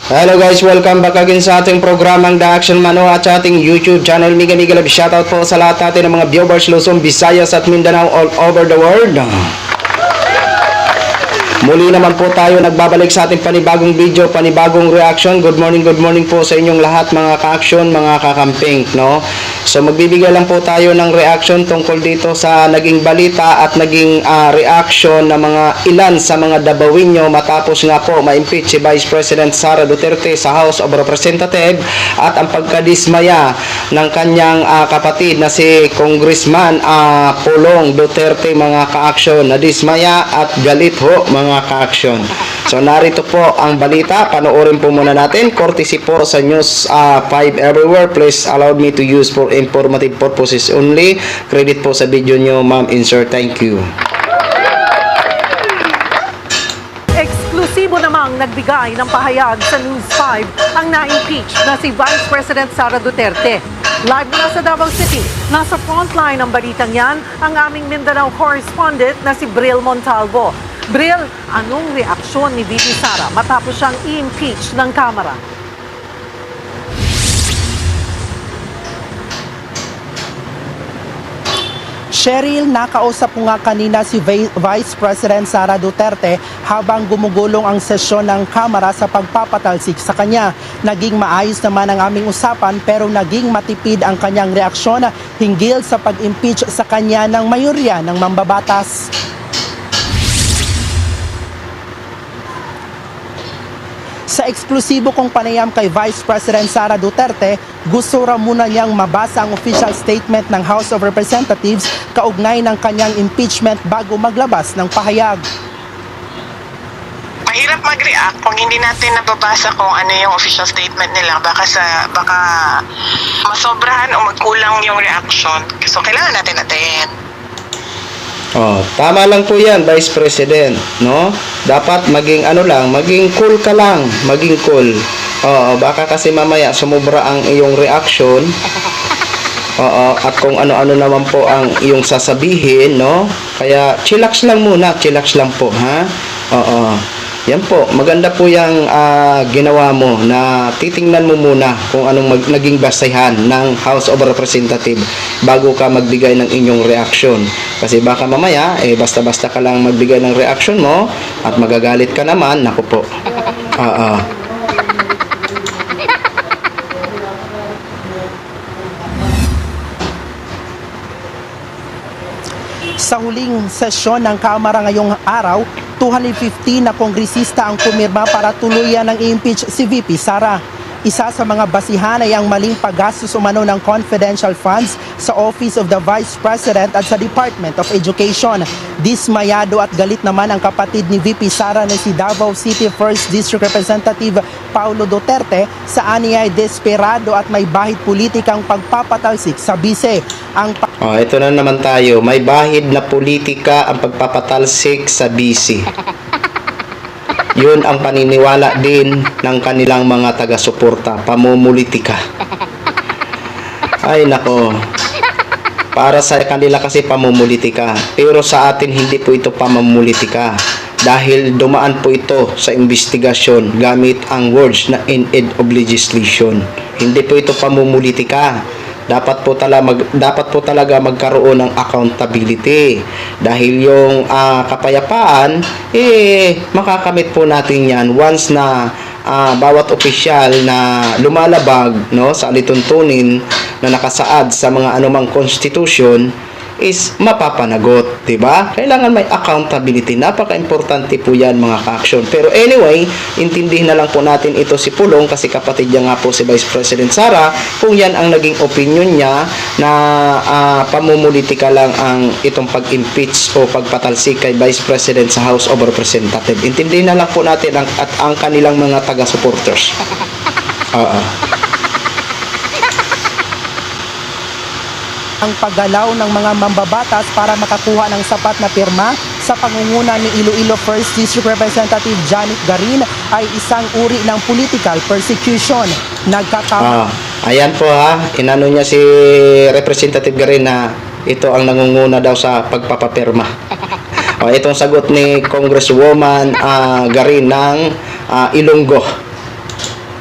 Hello guys, welcome back again sa ating programang The Action Mano at sa ating YouTube channel. Mega love shoutout po sa lahat natin ng mga viewers Luzon, Visayas at Mindanao all over the world. Muli naman po tayo nagbabalik sa ating panibagong video, panibagong reaction. Good morning po sa inyong lahat mga ka-action, mga kakamping, no? So magbibigay lang po tayo ng reaction tungkol dito sa naging balita at naging reaction ng mga ilan sa mga Dabawinyo matapos nga po ma-impeach si Vice President Sara Duterte sa House of Representatives at ang pagkadismaya ng kanyang kapatid na si Congressman Pulong Duterte, mga ka-action. Nadismaya at galit ho mga ka-action. So narito po ang balita, panoorin po muna natin, courtesy po sa News 5 Everywhere. Please allow me to use for informative purposes only. Credit po sa video nyo, ma'am insert. Thank you. Eksklusibo namang nagbigay ng pahayag sa News 5 ang na-impeach na si Vice President Sara Duterte. Live na sa Davao City, nasa frontline ng balitang yan ang aming Mindanao correspondent na si Bril Montalvo. Bril, anong reaksyon ni VP Sara matapos siyang i-impeach ng Kamara? Cheryl, nakausap ko nga kanina si Vice President Sara Duterte habang gumugulong ang sesyon ng Kamara sa pagpapatalsik sa kanya. Naging maayos naman ang aming usapan pero naging matipid ang kanyang reaksyon hinggil sa pag-impeach sa kanya ng mayorya ng mambabatas. Sa eksklusibo kong panayam kay Vice President Sara Duterte, gusto raw muna niyang mabasa ang official statement ng House of Representatives kaugnay ng kanyang impeachment bago maglabas ng pahayag. Mahirap mag-react kung hindi natin nababasa kung ano yung official statement nila. Baka masobrahan o magkulang yung reaction. So kailangan natin natin. Oh, tama lang po 'yan, Vice President, no? Dapat maging maging cool ka lang, maging cool. Oo, baka kasi mamaya sumobra ang iyong reaction. Oo, at kung ano-ano naman po ang iyong sasabihin, no? Kaya chillax lang muna, chillax lang po, ha? Oo. Yan po, maganda po yung ginawa mo na titingnan mo muna kung anong naging basehan ng House of Representatives bago ka magbigay ng inyong reaction. Kasi baka mamaya, basta-basta ka lang magbigay ng reaction mo at magagalit ka naman, naku po. Sa huling sesyon ng Kamara ngayong araw, 215 na kongresista ang pumirma para tuluyan ng i-impeach si VP Sara. Isa sa mga basihan ay ang maling paggastos umano ng confidential funds sa Office of the Vice President at sa Department of Education. Dismayado at galit naman ang kapatid ni VP Sara na si Davao City 1st District Representative Paulo Duterte sa aniyay desperado at may bahid politikang pagpapatalsik sa bise. Ito na naman tayo. May bahid na politika ang pagpapatalsik sa bisi. Yun ang paniniwala din ng kanilang mga taga-suporta, pamumulitika. Ay nako, para sa kanila kasi pamumulitika, pero sa atin hindi po ito pamumulitika dahil dumaan po ito sa investigasyon gamit ang words na in aid of legislation. Hindi po ito pamumulitika. Dapat po talaga magkaroon ng accountability dahil yung kapayapaan makakamit po natin yan once na bawat opisyal na lumalabag, no, sa alituntunin na nakasaad sa mga anumang constitution is mapapanagot, diba? Kailangan may accountability. Napaka-importante po yan mga ka-action. Pero anyway, intindihin na lang po natin ito si Pulong kasi kapatid niya nga po si Vice President Sara kung yan ang naging opinion niya na pamumulitika lang ang itong pag-impeach o pagpatalsik kay Vice President sa House of Representatives. Intindihin na lang po natin ang kanilang mga taga-supporters. Ang paggalaw ng mga mambabatas para makakuha ng sapat na pirma sa pangunguna ni Iloilo 1st District Representative Janet Garin ay isang uri ng political persecution. Ayan po inano niya si Representative Garin na ito ang nangunguna daw sa pagpapapirma. Itong sagot ni Congresswoman Garin ng Ilonggo.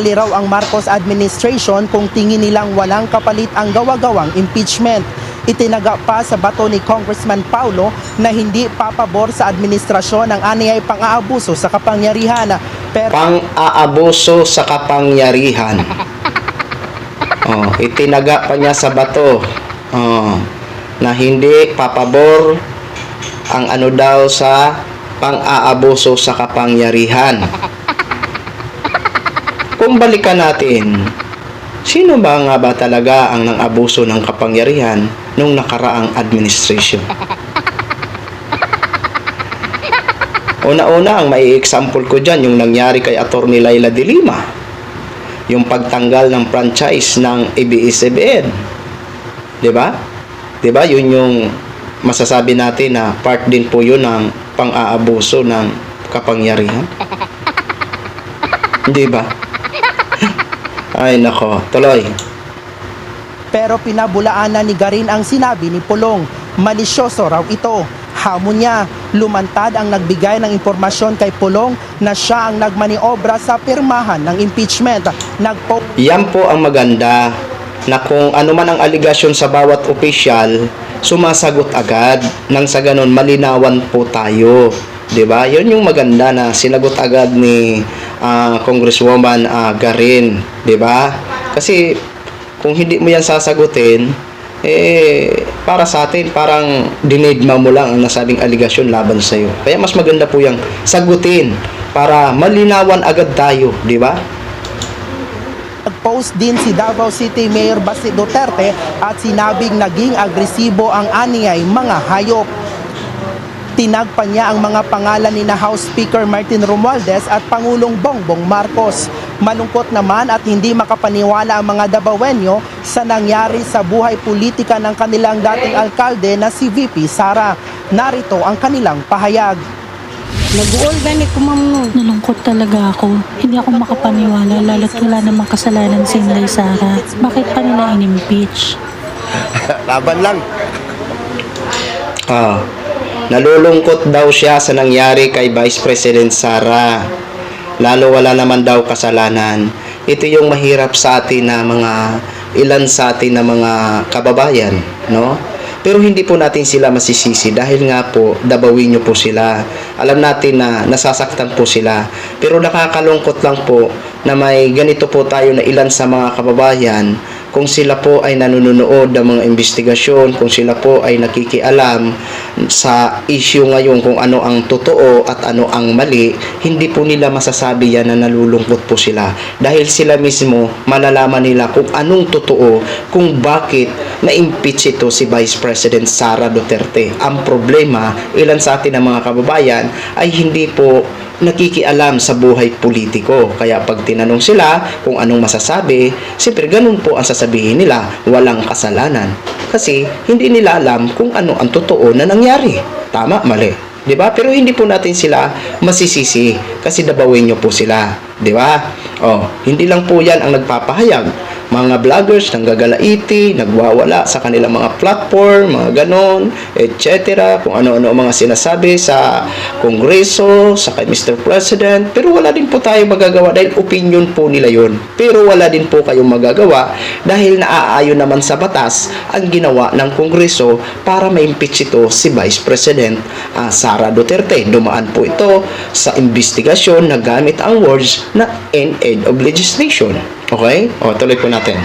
Ali raw ang Marcos administration kung tingin nilang walang kapalit ang gawa-gawang impeachment. Itinaga pa sa bato ni Congressman Paulo na hindi papabor sa administrasyon ang anyay pang-aabuso sa kapangyarihan. Pero Pang-aabuso sa kapangyarihan. Itinaga pa niya sa bato na hindi papabor ang ano daw sa pang-aabuso sa kapangyarihan. Kung balikan natin, sino ba nga ba talaga ang nang-abuso ng kapangyarihan nung nakaraang administration? Una-una, ang may example ko dyan, yung nangyari kay Atty. Laila de Lima. Yung pagtanggal ng franchise ng ABS-CBN. Diba? Diba? Yun yung masasabi natin na part din po yun ng pang-aabuso ng kapangyarihan. Diba? Ay nako, tuloy. pero pinabulaan na ni Garin ang sinabi ni Pulong. Malisyoso raw ito. Hamon niya, lumantad ang nagbigay ng impormasyon kay Pulong na siya ang nagmaniobra sa pirmahan ng impeachment. Yan po ang maganda na kung ano man ang aligasyon sa bawat opisyal, sumasagot agad nang sa ganun malinawan po tayo. 'Di ba? 'Yun yung maganda na sinagot agad ni Congresswoman Garin, 'di ba? Kasi kung hindi mo yan sasagutin, para sa atin parang dinidma mo lang ang nasabing aligasyon laban sa iyo. Kaya mas maganda po yung sagutin para malinawan agad tayo, 'di ba? Nag-post din si Davao City Mayor Baste Duterte at sinabing naging agresibo ang aniyay mga hayop. Tinagpa niya ang mga pangalan ni na House Speaker Martin Romualdez at Pangulong Bongbong Marcos. Malungkot naman at hindi makapaniwala ang mga Davaoenyo sa nangyari sa buhay politika ng kanilang dating alkalde na si VP Sara. Narito ang kanilang pahayag. Nag-uol gani ko, ma'am. Nalungkot talaga ako. Hindi ako makapaniwala lalo't wala namang kasalanan si Inday Sara. Bakit pa nila in-impeach? Laban lang. Nalulungkot daw siya sa nangyari kay Vice President Sara. Lalo wala naman daw kasalanan. Ito yung mahirap sa atin na ilan sa atin na mga kababayan, no? Pero hindi po natin sila masisisi dahil nga po Davaoenyo po sila. Alam natin na nasasaktan po sila. Pero nakakalungkot lang po na may ganito po tayo na ilan sa mga kababayan, kung sila po ay nanonood ng mga investigasyon, kung sila po ay nakikialam sa issue ngayon kung ano ang totoo at ano ang mali, hindi po nila masasabi yan na nalulungkot po sila. Dahil sila mismo malalaman nila kung anong totoo, kung bakit na-impeach ito si Vice President Sara Duterte. Ang problema, ilan sa atin ng mga kababayan ay hindi po nakikialam sa buhay politiko. Kaya pag tinanong sila kung anong masasabi, siyempre ganun po ang sasabihin nila, walang kasalanan. Kasi hindi nila alam kung ano ang totoo na nangyari. Tama, mali. 'Di ba? Pero hindi po natin sila masisisi kasi Davaoenyo po sila, 'di ba? Hindi lang po 'yan ang nagpapahayag. Mga vloggers nang gagalaiti, nagwawala sa kanilang mga platform, mga ganon, etc. Kung ano-ano mga sinasabi sa Kongreso, sa kay Mr. President. Pero wala din po tayo magagawa dahil opinion po nila yun. Pero wala din po kayong magagawa dahil naaayon naman sa batas ang ginawa ng Kongreso para ma-impeach ito si Vice President Sara Duterte. Dumaan po ito sa investigasyon na gamit ang words na end of legislation. Okay? Tuloy po natin.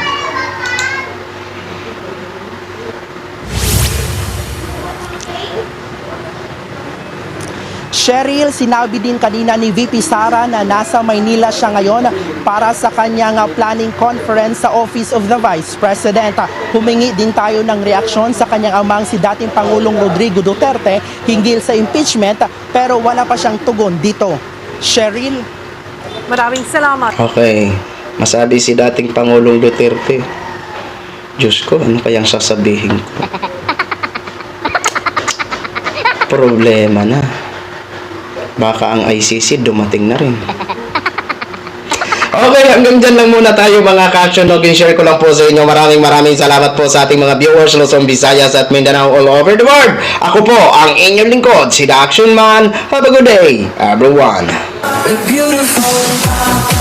Cheryl, sinabi din kanina ni VP Sara na nasa Maynila siya ngayon para sa kanyang planning conference sa Office of the Vice President. Humingi din tayo ng reaksyon sa kanyang amang si dating Pangulong Rodrigo Duterte hinggil sa impeachment pero wala pa siyang tugon dito. Cheryl? Maraming salamat. Okay. Masabi si dating Pangulong Duterte, Diyos ko, ano kayang sasabihin ko? Problema na. Baka ang ICC dumating na rin. Okay, hanggang dyan lang muna tayo mga ka-action dog. Share ko lang po sa inyo. Maraming salamat po sa ating mga viewers Luzon, Visayas at Mindanao all over the world. Ako po ang inyong lingkod, si The Action Man. Have a good day, everyone. Beautiful.